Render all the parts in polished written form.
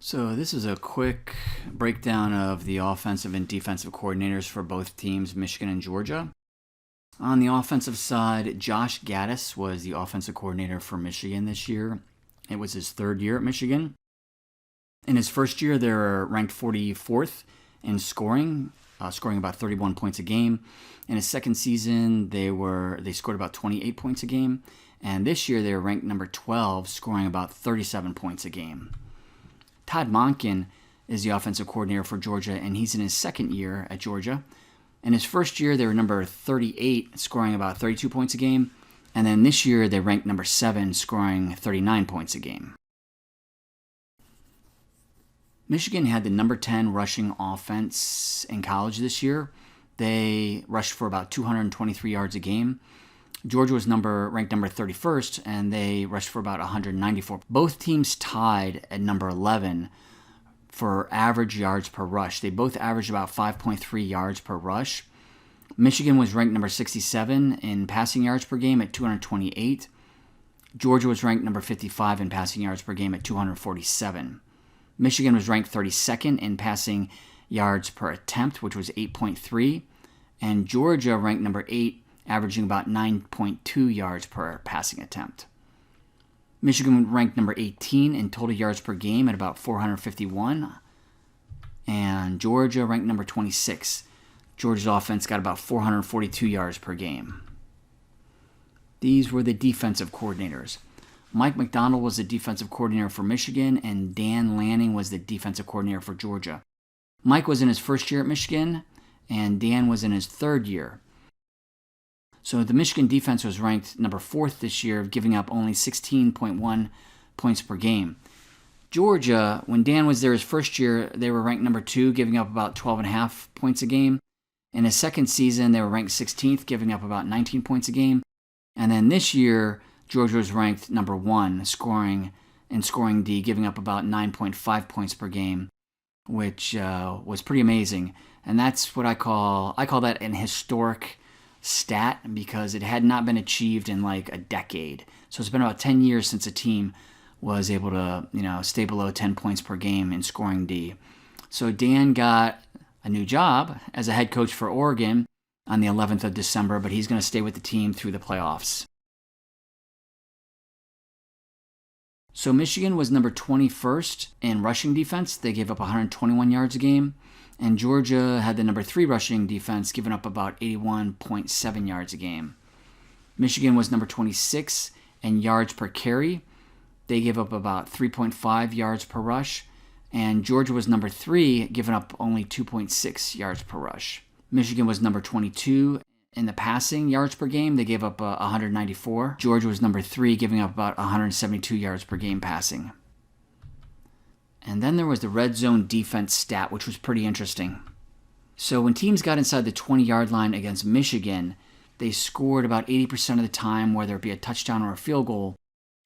So this is a quick breakdown of the offensive and defensive coordinators for both teams, Michigan and Georgia. On the offensive side, Josh Gattis was the offensive coordinator for Michigan this year. It was his third year at Michigan. In his first year, they were ranked 44th in scoring, scoring about 31 points a game. In his second season, they scored about 28 points a game. And this year, they were ranked number 12, scoring about 37 points a game. Todd Monken is the offensive coordinator for Georgia, and he's in his second year at Georgia. In his first year, they were number 38, scoring about 32 points a game. And then this year, they ranked number 7, scoring 39 points a game. Michigan had the number 10 rushing offense in college this year. They rushed for about 223 yards a game. Georgia was ranked number 31st, and they rushed for about 194. Both teams tied at number 11 for average yards per rush. They both averaged about 5.3 yards per rush. Michigan was ranked number 67 in passing yards per game at 228. Georgia was ranked number 55 in passing yards per game at 247. Michigan was ranked 32nd in passing yards per attempt, which was 8.3. And Georgia ranked number 8, averaging about 9.2 yards per passing attempt. Michigan ranked number 18 in total yards per game at about 451. And Georgia ranked number 26. Georgia's offense got about 442 yards per game. These were the defensive coordinators. Mike Macdonald was the defensive coordinator for Michigan, and Dan Lanning was the defensive coordinator for Georgia. Mike was in his first year at Michigan, and Dan was in his third year. So the Michigan defense was ranked number 4th this year, giving up only 16.1 points per game. Georgia, when Dan was there his first year, they were ranked number 2, giving up about 12.5 points a game. In his second season, they were ranked 16th, giving up about 19 points a game. And then this year, Georgia was ranked number 1, scoring D, giving up about 9.5 points per game, which was pretty amazing. And that's what I call that an historic stat, because it had not been achieved in like a decade. So it's been about 10 years since a team was able to, stay below 10 points per game in scoring D. So Dan got a new job as a head coach for Oregon on the 11th of December, but he's going to stay with the team through the playoffs. So Michigan was number 21st in rushing defense. They gave up 121 yards a game. And Georgia had the number 3 rushing defense, giving up about 81.7 yards a game. Michigan was number 26 in yards per carry. They gave up about 3.5 yards per rush. And Georgia was number 3, giving up only 2.6 yards per rush. Michigan was number 22 in the passing yards per game. They gave up 194. Georgia was number 3, giving up about 172 yards per game passing. And then there was the red zone defense stat, which was pretty interesting. So when teams got inside the 20-yard line against Michigan, they scored about 80% of the time, whether it be a touchdown or a field goal,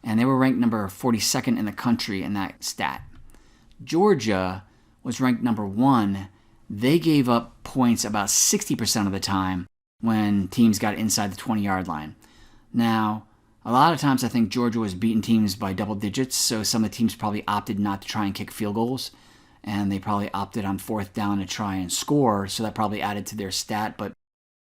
and they were ranked number 42nd in the country in that stat. Georgia was ranked number 1. They gave up points about 60% of the time when teams got inside the 20-yard line. Now, a lot of times I think Georgia was beating teams by double digits, so some of the teams probably opted not to try and kick field goals, and they probably opted on 4th down to try and score, so that probably added to their stat. But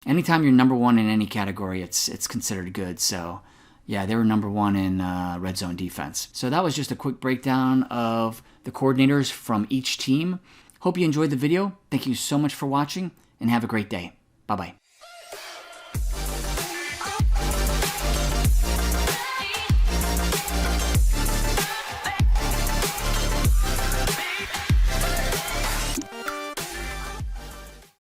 anytime you're number 1 in any category, it's considered good. So yeah, they were number 1 in red zone defense. So that was just a quick breakdown of the coordinators from each team. Hope you enjoyed the video. Thank you so much for watching, and have a great day. Bye-bye.